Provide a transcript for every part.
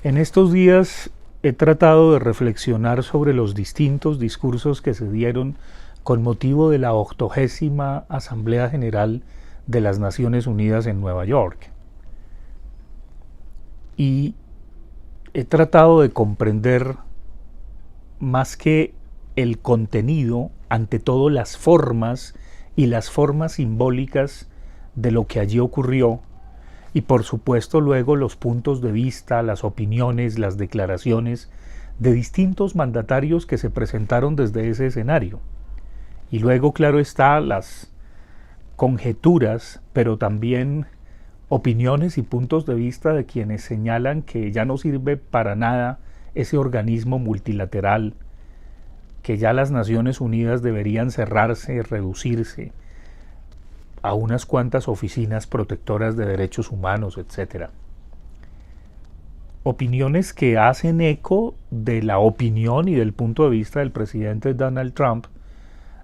En estos días he tratado de reflexionar sobre los distintos discursos que se dieron con motivo de la 80ª Asamblea General de las Naciones Unidas en Nueva York. Y he tratado de comprender más que el contenido, ante todo las formas y las formas simbólicas de lo que allí ocurrió, y por supuesto luego los puntos de vista, las opiniones, las declaraciones de distintos mandatarios que se presentaron desde ese escenario. Y luego, claro está, las conjeturas, pero también opiniones y puntos de vista de quienes señalan que ya no sirve para nada ese organismo multilateral, que ya las Naciones Unidas deberían cerrarse, reducirse a unas cuantas oficinas protectoras de derechos humanos, etc. Opiniones que hacen eco de la opinión y del punto de vista del presidente Donald Trump,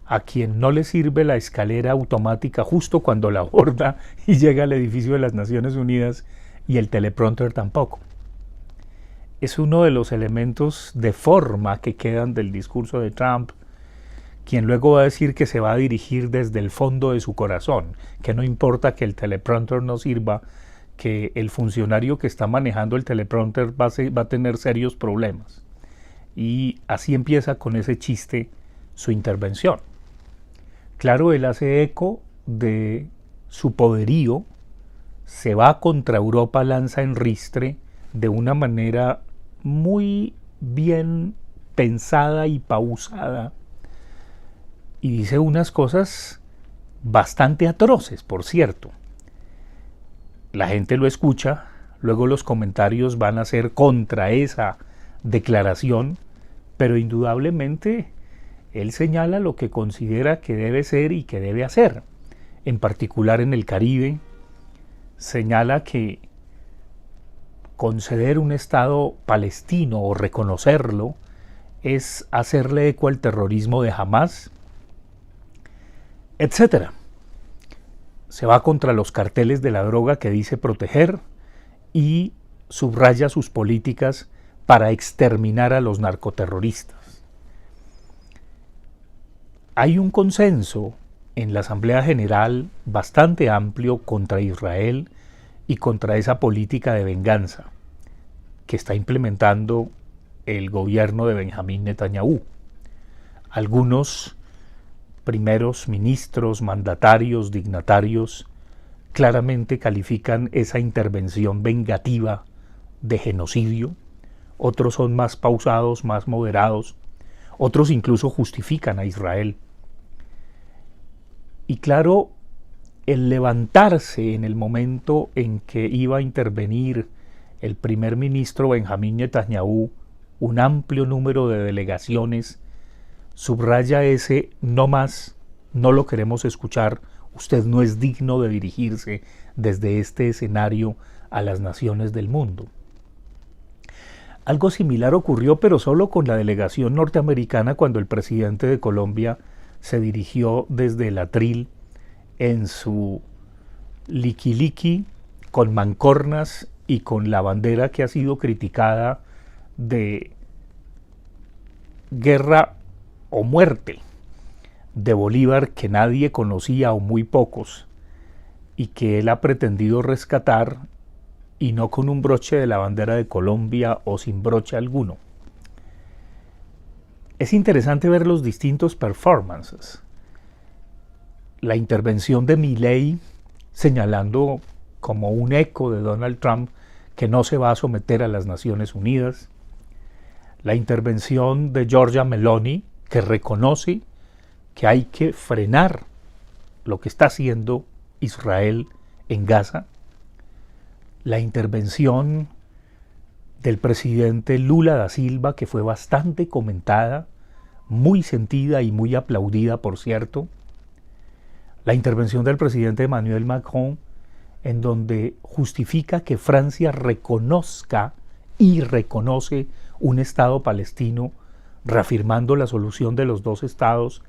a quien no le sirve la escalera automática justo cuando la aborda y llega al edificio de las Naciones Unidas, y el teleprompter tampoco. Es uno de los elementos de forma que quedan del discurso de Trump, quien luego va a decir que se va a dirigir desde el fondo de su corazón, que no importa que el teleprompter no sirva, que el funcionario que está manejando el teleprompter va a tener serios problemas. Y así empieza con ese chiste su intervención. Claro, él hace eco de su poderío, se va contra Europa, lanza en ristre de una manera muy bien pensada y pausada, y dice unas cosas bastante atroces, por cierto. La gente lo escucha, luego los comentarios van a ser contra esa declaración, pero indudablemente él señala lo que considera que debe ser y que debe hacer. En particular en el Caribe, señala que conceder un Estado palestino o reconocerlo es hacerle eco al terrorismo de Hamás, etcétera. Se va contra los carteles de la droga que dice proteger y subraya sus políticas para exterminar a los narcoterroristas. Hay un consenso en la Asamblea General bastante amplio contra Israel y contra esa política de venganza que está implementando el gobierno de Benjamín Netanyahu. Algunos primeros ministros, mandatarios, dignatarios, claramente califican esa intervención vengativa de genocidio. Otros son más pausados, más moderados. Otros incluso justifican a Israel. Y claro, el levantarse en el momento en que iba a intervenir el primer ministro Benjamín Netanyahu, un amplio número de delegaciones subraya ese no más, no lo queremos escuchar, usted no es digno de dirigirse desde este escenario a las naciones del mundo. Algo similar ocurrió, pero solo con la delegación norteamericana, cuando el presidente de Colombia se dirigió desde el atril en su liqui-liqui, con mancornas y con la bandera que ha sido criticada de guerra o muerte de Bolívar, que nadie conocía o muy pocos, y que él ha pretendido rescatar, y no con un broche de la bandera de Colombia o sin broche alguno. Es interesante ver los distintos performances. La intervención de Milei señalando como un eco de Donald Trump que no se va a someter a las Naciones Unidas. La intervención de Giorgia Meloni, que reconoce que hay que frenar lo que está haciendo Israel en Gaza. La intervención del presidente Lula da Silva, que fue bastante comentada, muy sentida y muy aplaudida, por cierto. La intervención del presidente Emmanuel Macron, en donde justifica que Francia reconozca y reconoce un Estado palestino, reafirmando la solución de los dos estados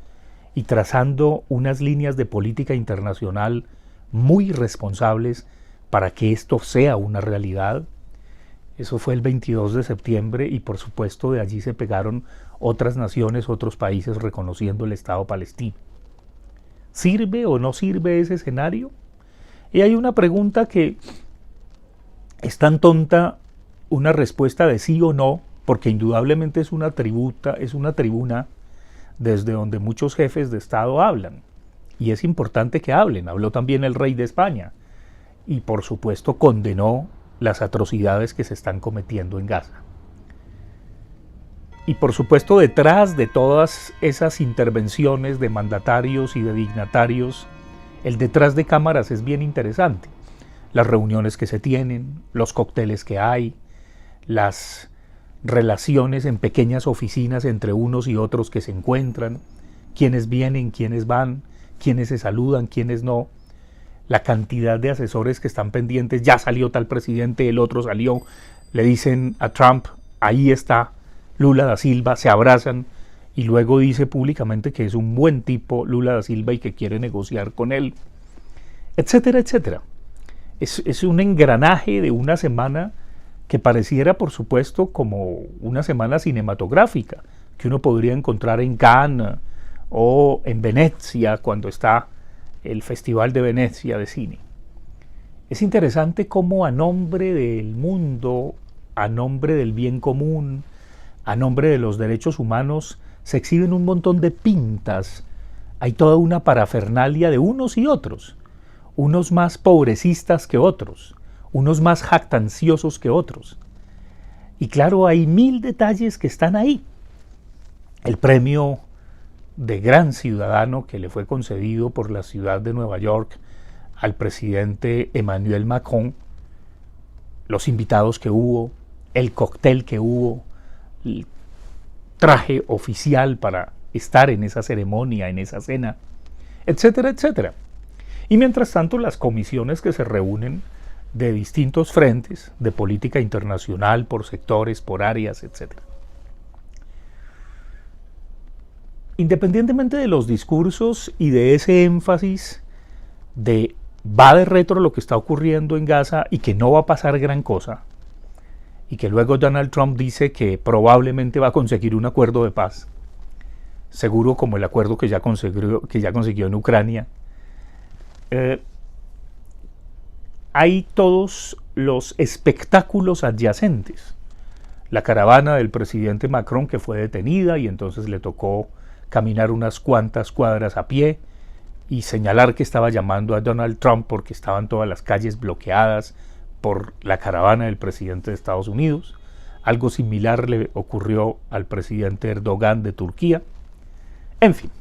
y trazando unas líneas de política internacional muy responsables para que esto sea una realidad. Eso fue el 22 de septiembre y por supuesto de allí se pegaron otras naciones, otros países reconociendo el Estado palestino. ¿Sirve o no sirve ese escenario? Y hay una pregunta que es tan tonta, una respuesta de sí o no, porque indudablemente es una tribuna desde donde muchos jefes de Estado hablan. Y es importante que hablen. Habló también el rey de España. Y por supuesto condenó las atrocidades que se están cometiendo en Gaza. Y por supuesto detrás de todas esas intervenciones de mandatarios y de dignatarios, el detrás de cámaras es bien interesante. Las reuniones que se tienen, los cócteles que hay, las relaciones en pequeñas oficinas entre unos y otros que se encuentran, quiénes vienen, quiénes van, quiénes se saludan, quiénes no, la cantidad de asesores que están pendientes, ya salió tal presidente, el otro salió, le dicen a Trump, ahí está Lula da Silva, se abrazan y luego dice públicamente que es un buen tipo Lula da Silva y que quiere negociar con él, etcétera, etcétera. Es un engranaje de una semana que pareciera, por supuesto, como una semana cinematográfica, que uno podría encontrar en Cannes o en Venecia, cuando está el Festival de Venecia de cine. Es interesante cómo a nombre del mundo, a nombre del bien común, a nombre de los derechos humanos, se exhiben un montón de pintas. Hay toda una parafernalia de unos y otros, unos más pobrecistas que otros, unos más jactanciosos que otros. Y claro, hay mil detalles que están ahí. El premio de gran ciudadano que le fue concedido por la ciudad de Nueva York al presidente Emmanuel Macron, los invitados que hubo, el cóctel que hubo, el traje oficial para estar en esa ceremonia, en esa cena, etcétera, etcétera. Y mientras tanto, las comisiones que se reúnen de distintos frentes de política internacional, por sectores, por áreas, etcétera. Independientemente de los discursos y de ese énfasis de va de retro lo que está ocurriendo en Gaza y que no va a pasar gran cosa, y que luego Donald Trump dice que probablemente va a conseguir un acuerdo de paz, seguro como el acuerdo que ya consiguió en Ucrania, hay todos los espectáculos adyacentes. La caravana del presidente Macron, que fue detenida y entonces le tocó caminar unas cuantas cuadras a pie y señalar que estaba llamando a Donald Trump porque estaban todas las calles bloqueadas por la caravana del presidente de Estados Unidos. Algo similar le ocurrió al presidente Erdogan de Turquía. En fin,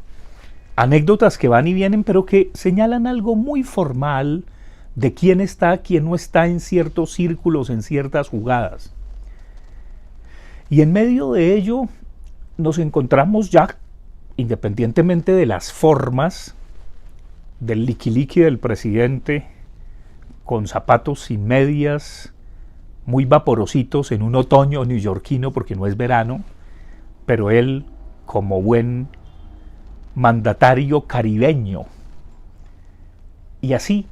anécdotas que van y vienen, pero que señalan algo muy formal de quién está, quién no está en ciertos círculos, en ciertas jugadas. Y en medio de ello nos encontramos ya, independientemente de las formas, del liquiliqui del presidente, con zapatos sin medias, muy vaporositos en un otoño neoyorquino porque no es verano, pero él, como buen mandatario caribeño, y así,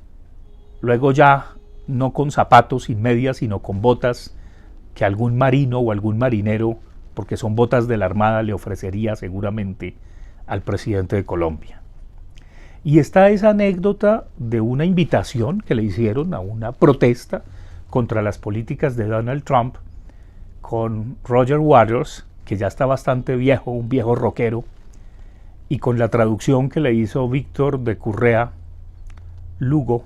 luego ya no con zapatos sin medias, sino con botas que algún marino o algún marinero, porque son botas de la Armada, le ofrecería seguramente al presidente de Colombia. Y está esa anécdota de una invitación que le hicieron a una protesta contra las políticas de Donald Trump con Roger Waters, que ya está bastante viejo, un viejo rockero, y con la traducción que le hizo Víctor de Currea Lugo,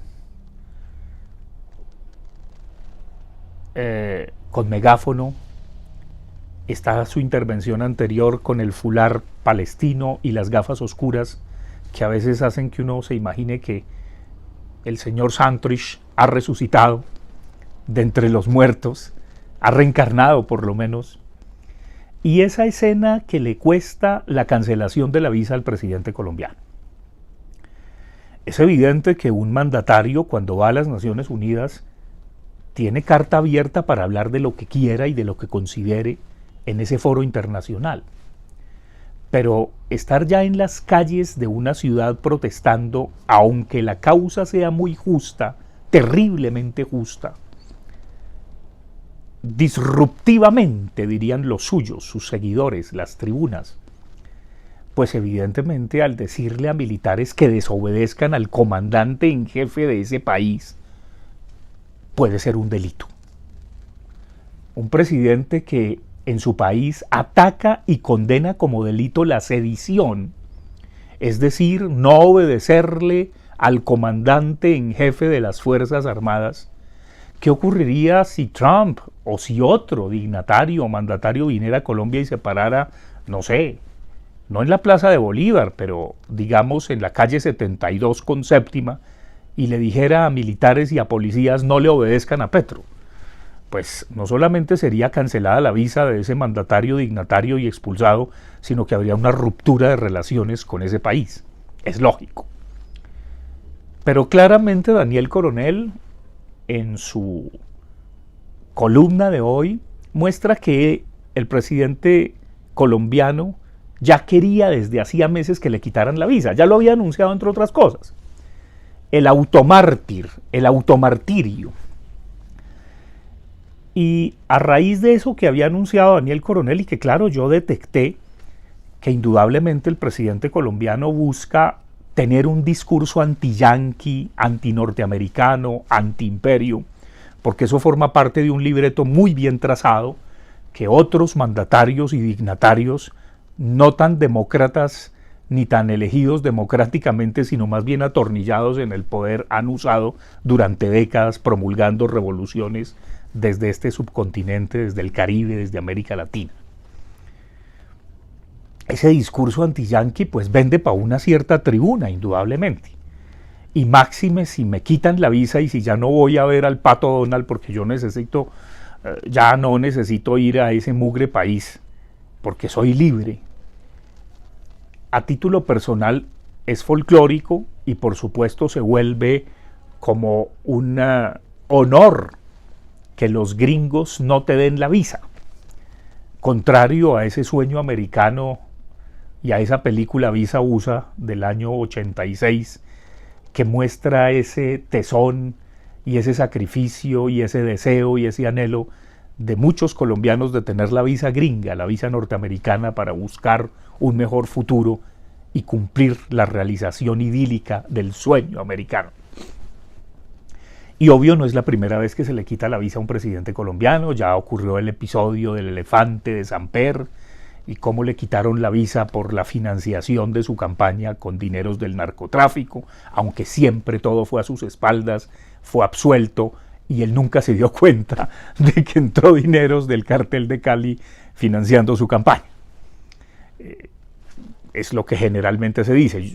con megáfono. Está su intervención anterior con el fular palestino y las gafas oscuras que a veces hacen que uno se imagine que el señor Santrich ha resucitado de entre los muertos, ha reencarnado por lo menos, y esa escena que le cuesta la cancelación de la visa al presidente colombiano. Es evidente que un mandatario, cuando va a las Naciones Unidas, tiene carta abierta para hablar de lo que quiera y de lo que considere en ese foro internacional. Pero estar ya en las calles de una ciudad protestando, aunque la causa sea muy justa, terriblemente justa, disruptivamente, dirían los suyos, sus seguidores, las tribunas, pues evidentemente al decirle a militares que desobedezcan al comandante en jefe de ese país, puede ser un delito. Un presidente que en su país ataca y condena como delito la sedición, es decir, no obedecerle al comandante en jefe de las Fuerzas Armadas. ¿Qué ocurriría si Trump o si otro dignatario o mandatario viniera a Colombia y se parara, no sé, no en la Plaza de Bolívar, pero digamos en la calle 72 con Séptima, y le dijera a militares y a policías no le obedezcan a Petro? Pues no solamente sería cancelada la visa de ese mandatario dignatario y expulsado, sino que habría una ruptura de relaciones con ese país. Es lógico. Pero claramente Daniel Coronel, en su columna de hoy, muestra que el presidente colombiano ya quería desde hacía meses que le quitaran la visa. Ya lo había anunciado, entre otras cosas. El automártir, el automartirio. Y a raíz de eso que había anunciado Daniel Coronel, y que claro, yo detecté que indudablemente el presidente colombiano busca tener un discurso anti-yanqui, anti-norteamericano, anti-imperio, porque eso forma parte de un libreto muy bien trazado que otros mandatarios y dignatarios no tan demócratas ni tan elegidos democráticamente, sino más bien atornillados en el poder, han usado durante décadas promulgando revoluciones desde este subcontinente, desde el Caribe, desde América Latina. Ese discurso anti-yanqui pues vende para una cierta tribuna, indudablemente. Y máxime si me quitan la visa y si ya no voy a ver al Pato Donald porque yo necesito, ya no necesito ir a ese mugre país porque soy libre. A título personal es folclórico y por supuesto se vuelve como un honor que los gringos no te den la visa, contrario a ese sueño americano y a esa película Visa USA del año 86 que muestra ese tesón y ese sacrificio y ese deseo y ese anhelo de muchos colombianos de tener la visa gringa, la visa norteamericana, para buscar un mejor futuro y cumplir la realización idílica del sueño americano. Y obvio no es la primera vez que se le quita la visa a un presidente colombiano. Ya ocurrió el episodio del elefante de Samper y cómo le quitaron la visa por la financiación de su campaña con dineros del narcotráfico, aunque siempre todo fue a sus espaldas, fue absuelto y él nunca se dio cuenta de que entró dineros del cártel de Cali financiando su campaña. Es lo que generalmente se dice.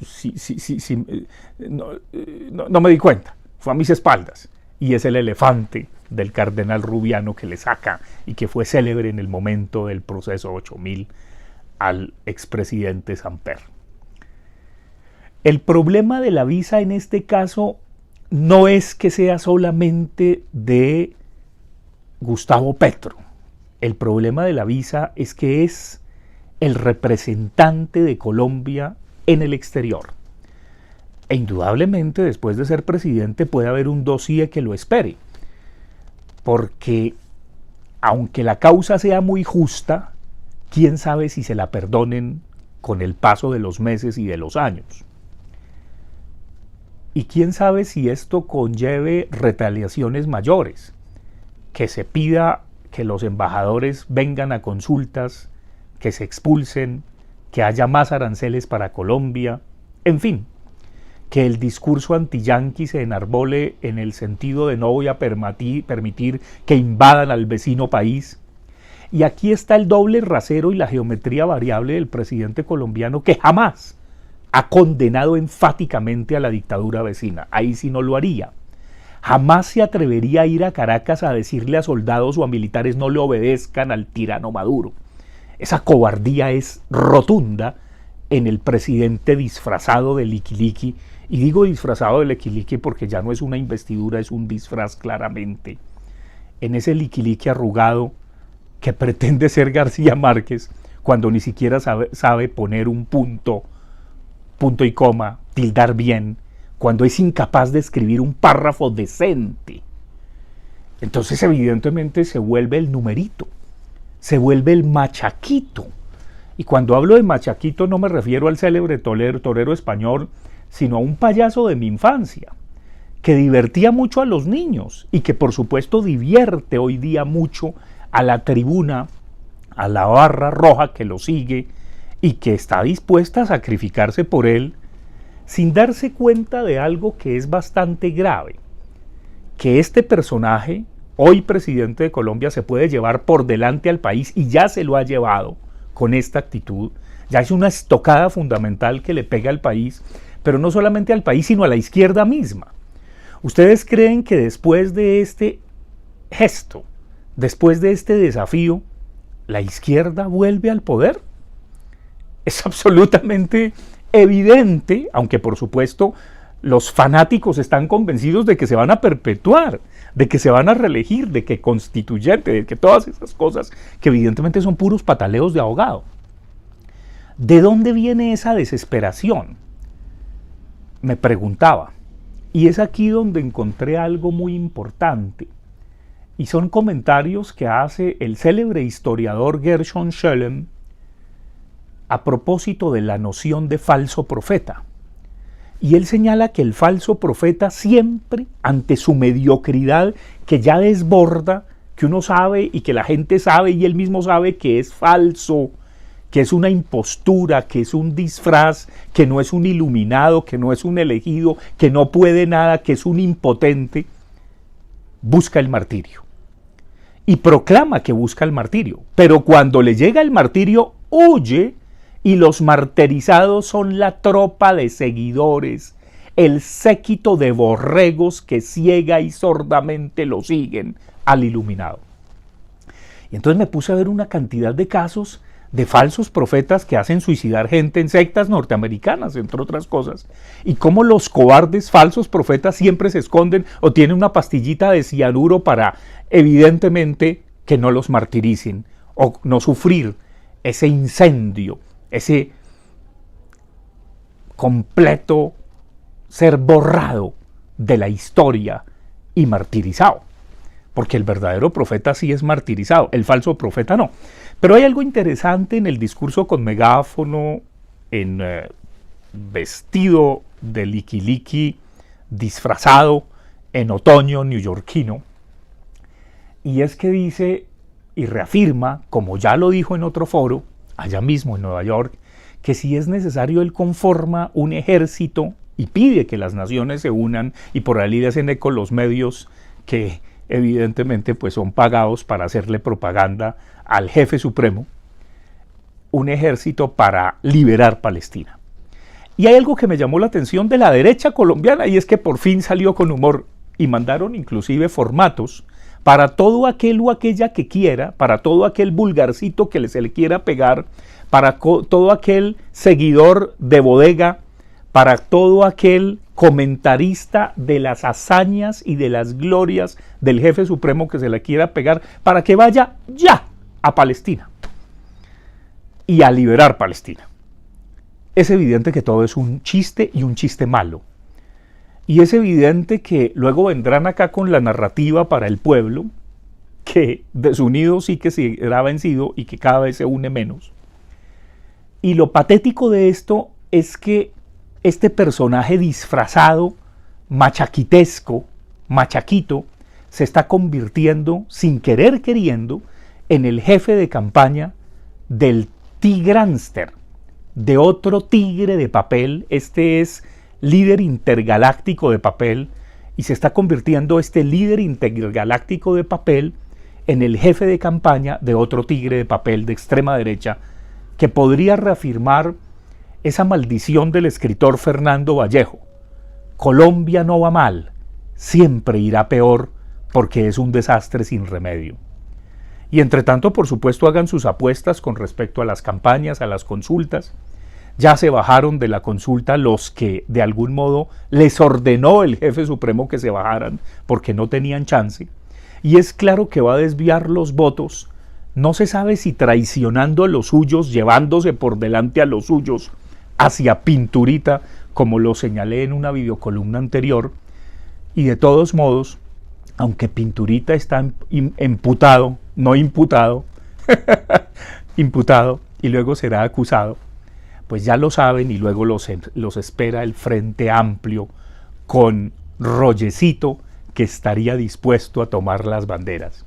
No me di cuenta, fue a mis espaldas. Y es el elefante del cardenal Rubiano que le saca y que fue célebre en el momento del proceso 8000 al expresidente Samper. El problema de la visa en este caso no es que sea solamente de Gustavo Petro. El problema de la visa es que es el representante de Colombia en el exterior. E indudablemente después de ser presidente puede haber un dossier que lo espere, porque aunque la causa sea muy justa, quién sabe si se la perdonen con el paso de los meses y de los años. Y quién sabe si esto conlleve retaliaciones mayores, que se pida que los embajadores vengan a consultas, que se expulsen, que haya más aranceles para Colombia, en fin, que el discurso anti-yanqui se enarbole en el sentido de no voy a permitir que invadan al vecino país. Y aquí está el doble rasero y la geometría variable del presidente colombiano, que jamás ha condenado enfáticamente a la dictadura vecina. Ahí sí no lo haría. Jamás se atrevería a ir a Caracas a decirle a soldados o a militares no le obedezcan al tirano Maduro. Esa cobardía es rotunda en el presidente disfrazado de liquiliqui. Y digo disfrazado de liquiliqui porque ya no es una investidura, es un disfraz claramente. En ese liquiliqui arrugado que pretende ser García Márquez cuando ni siquiera sabe poner un punto y coma, tildar bien, cuando es incapaz de escribir un párrafo decente. Entonces evidentemente se vuelve el numerito, se vuelve el machaquito. Y cuando hablo de machaquito no me refiero al célebre torero español, sino a un payaso de mi infancia, que divertía mucho a los niños y que por supuesto divierte hoy día mucho a la tribuna, a la barra roja que lo sigue y que está dispuesta a sacrificarse por él, sin darse cuenta de algo que es bastante grave, que este personaje, hoy presidente de Colombia, se puede llevar por delante al país y ya se lo ha llevado con esta actitud. Ya es una estocada fundamental que le pega al país, pero no solamente al país, sino a la izquierda misma. ¿Ustedes creen que después de este gesto, después de este desafío, la izquierda vuelve al poder? Es absolutamente evidente, aunque por supuesto los fanáticos están convencidos de que se van a perpetuar, de que se van a reelegir, de que constituyente, de que todas esas cosas que evidentemente son puros pataleos de ahogado. ¿De dónde viene esa desesperación? Me preguntaba. Y es aquí donde encontré algo muy importante. Y son comentarios que hace el célebre historiador Gershom Scholem a propósito de la noción de falso profeta. Y él señala que el falso profeta siempre, ante su mediocridad que ya desborda, que uno sabe y que la gente sabe y él mismo sabe que es falso, que es una impostura, que es un disfraz, que no es un iluminado, que no es un elegido, que no puede nada, que es un impotente, busca el martirio. Y proclama que busca el martirio. Pero cuando le llega el martirio, huye. Y los martirizados son la tropa de seguidores, el séquito de borregos que ciega y sordamente lo siguen al iluminado. Y entonces me puse a ver una cantidad de casos de falsos profetas que hacen suicidar gente en sectas norteamericanas, entre otras cosas, y cómo los cobardes falsos profetas siempre se esconden o tienen una pastillita de cianuro para, evidentemente, que no los martiricen o no sufrir ese incendio, ese completo ser borrado de la historia y martirizado. Porque el verdadero profeta sí es martirizado, el falso profeta no. Pero hay algo interesante en el discurso con megáfono, en vestido de liquiliqui, disfrazado en otoño neoyorquino. Y es que dice y reafirma, como ya lo dijo en otro foro, allá mismo en Nueva York, que si es necesario él conforma un ejército y pide que las naciones se unan, y por ahí le hacen eco los medios que evidentemente pues son pagados para hacerle propaganda al jefe supremo, un ejército para liberar Palestina. Y hay algo que me llamó la atención de la derecha colombiana, y es que por fin salió con humor y mandaron inclusive formatos para todo aquel o aquella que quiera, para todo aquel vulgarcito que se le quiera pegar, para todo aquel seguidor de bodega, para todo aquel comentarista de las hazañas y de las glorias del jefe supremo que se le quiera pegar, para que vaya ya a Palestina y a liberar Palestina. Es evidente que todo es un chiste y un chiste malo. Y es evidente que luego vendrán acá con la narrativa para el pueblo, que desunido sí que será vencido y que cada vez se une menos. Y lo patético de esto es que este personaje disfrazado, machaquitesco, machaquito, se está convirtiendo, sin querer queriendo, en el jefe de campaña del tigránster, de otro tigre de papel. Este es líder intergaláctico de papel, y se está convirtiendo este líder intergaláctico de papel en el jefe de campaña de otro tigre de papel de extrema derecha, que podría reafirmar esa maldición del escritor Fernando Vallejo: Colombia no va mal, siempre irá peor, porque es un desastre sin remedio. Y entre tanto, por supuesto, hagan sus apuestas con respecto a las campañas, a las consultas. Ya se bajaron de la consulta los que de algún modo les ordenó el jefe supremo que se bajaran porque no tenían chance. Y es claro que va a desviar los votos, no se sabe si traicionando a los suyos, llevándose por delante a los suyos hacia pinturita, como lo señalé en una videocolumna anterior, y de todos modos aunque Pinturita está imputado, no imputado, imputado y luego será acusado, pues ya lo saben y luego los espera el Frente Amplio con Rollecito, que estaría dispuesto a tomar las banderas.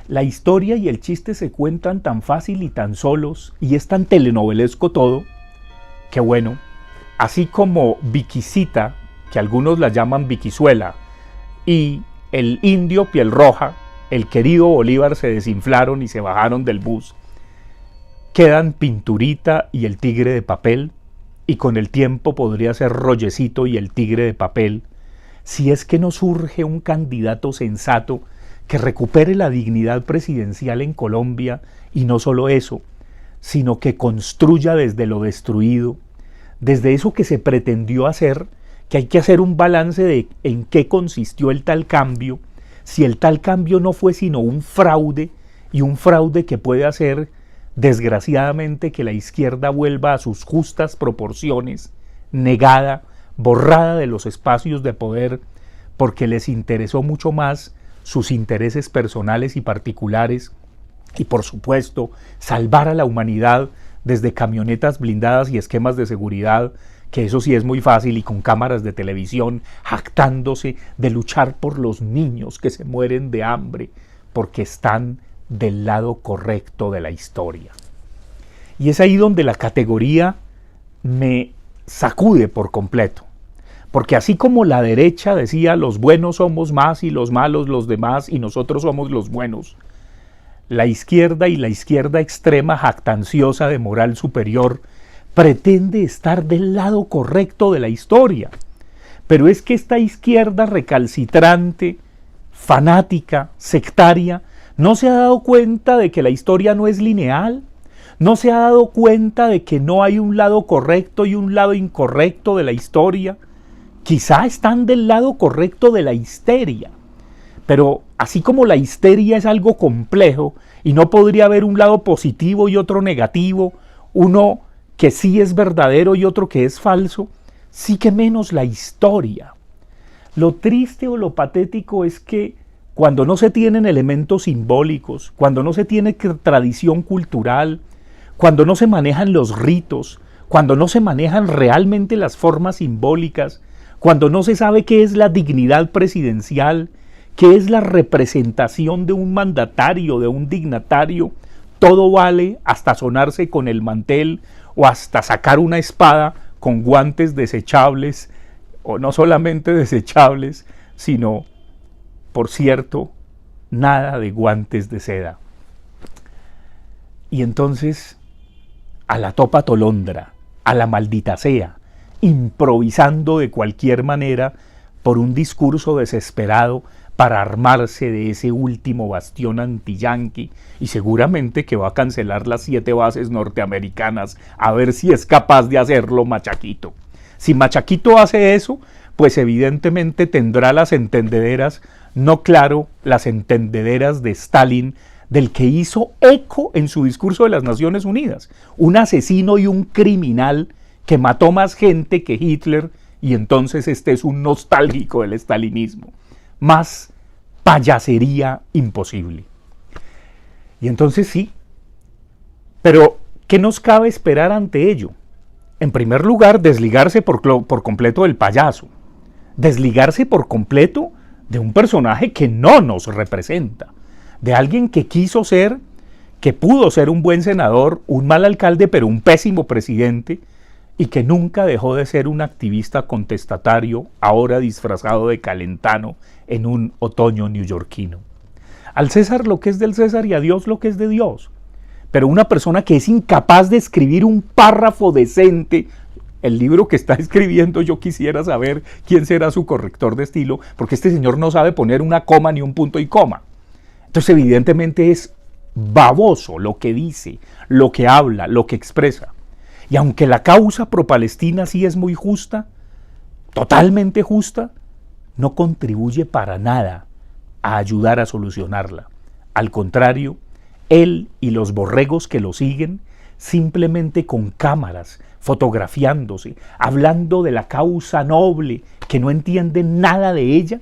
La historia y el chiste se cuentan tan fácil y tan solos, y es tan telenovelesco todo, que bueno, así como Viquisita, que algunos la llaman Viquizuela, y el indio Piel Roja, el querido Bolívar, se desinflaron y se bajaron del bus, quedan Pinturita y el Tigre de Papel, y con el tiempo podría ser Rollecito y el Tigre de Papel, si es que no surge un candidato sensato que recupere la dignidad presidencial en Colombia, y no solo eso, sino que construya desde lo destruido, desde eso que se pretendió hacer, que hay que hacer un balance de en qué consistió el tal cambio, si el tal cambio no fue sino un fraude, y un fraude que puede hacer, desgraciadamente, que la izquierda vuelva a sus justas proporciones, negada, borrada de los espacios de poder, porque les interesó mucho más sus intereses personales y particulares, y por supuesto salvar a la humanidad desde camionetas blindadas y esquemas de seguridad, que eso sí es muy fácil, y con cámaras de televisión jactándose de luchar por los niños que se mueren de hambre porque están del lado correcto de la historia. Y es ahí donde la categoría me sacude por completo, porque así como la derecha decía los buenos somos más y los malos los demás y nosotros somos los buenos, la izquierda y la izquierda extrema jactanciosa de moral superior pretende estar del lado correcto de la historia. Pero es que esta izquierda recalcitrante, fanática, sectaria, no se ha dado cuenta de que la historia no es lineal, no se ha dado cuenta de que no hay un lado correcto y un lado incorrecto de la historia. Quizá están del lado correcto de la histeria, pero así como la histeria es algo complejo y no podría haber un lado positivo y otro negativo, uno que sí es verdadero y otro que es falso, sí que menos la historia. Lo triste o lo patético es que cuando no se tienen elementos simbólicos, cuando no se tiene tradición cultural, cuando no se manejan los ritos, cuando no se manejan realmente las formas simbólicas, cuando no se sabe qué es la dignidad presidencial, qué es la representación de un mandatario, de un dignatario, todo vale hasta sonarse con el mantel o hasta sacar una espada con guantes desechables, o no solamente desechables, sino, por cierto, nada de guantes de seda. Y entonces, a la topa tolondra, a la maldita sea, improvisando de cualquier manera por un discurso desesperado para armarse de ese último bastión antiyanqui, y seguramente que va a cancelar las 7 bases norteamericanas, a ver si es capaz de hacerlo Machaquito. Si Machaquito hace eso, pues evidentemente tendrá las entendederas, no claro, las entendederas de Stalin, del que hizo eco en su discurso de las Naciones Unidas, un asesino y un criminal que mató más gente que Hitler, y entonces este es un nostálgico del estalinismo. Más payasería imposible. Y entonces sí, pero ¿qué nos cabe esperar ante ello? En primer lugar, desligarse por completo del payaso, desligarse por completo de un personaje que no nos representa, de alguien que quiso ser, que pudo ser un buen senador, un mal alcalde, pero un pésimo presidente, y que nunca dejó de ser un activista contestatario, ahora disfrazado de calentano en un otoño neoyorquino. Al César lo que es del César y a Dios lo que es de Dios. Pero una persona que es incapaz de escribir un párrafo decente, el libro que está escribiendo, yo quisiera saber quién será su corrector de estilo, porque este señor no sabe poner una coma ni un punto y coma. Entonces evidentemente es baboso lo que dice, lo que habla, lo que expresa. Y aunque la causa pro-palestina sí es muy justa, totalmente justa, no contribuye para nada a ayudar a solucionarla. Al contrario, él y los borregos que lo siguen, simplemente con cámaras, fotografiándose, hablando de la causa noble, que no entienden nada de ella,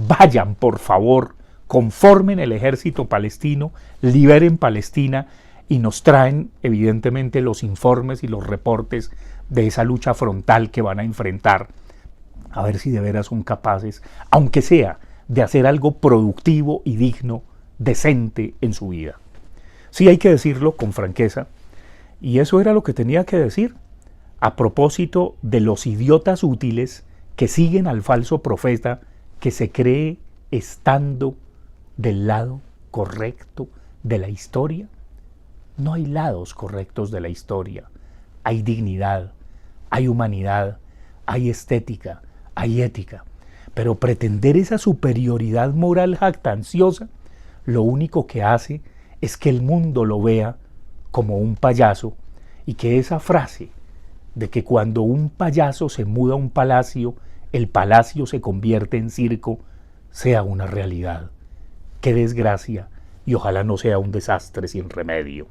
vayan por favor, conformen el ejército palestino, liberen Palestina y nos traen evidentemente los informes y los reportes de esa lucha frontal que van a enfrentar, a ver si de veras son capaces, aunque sea, de hacer algo productivo y digno, decente en su vida. Sí, hay que decirlo con franqueza, y eso era lo que tenía que decir a propósito de los idiotas útiles que siguen al falso profeta que se cree estando del lado correcto de la historia. No hay lados correctos de la historia. Hay dignidad, hay humanidad, hay estética, hay ética. Pero pretender esa superioridad moral jactanciosa, lo único que hace es que el mundo lo vea como un payaso y que esa frase de que cuando un payaso se muda a un palacio, el palacio se convierte en circo, sea una realidad. Qué desgracia, y ojalá no sea un desastre sin remedio.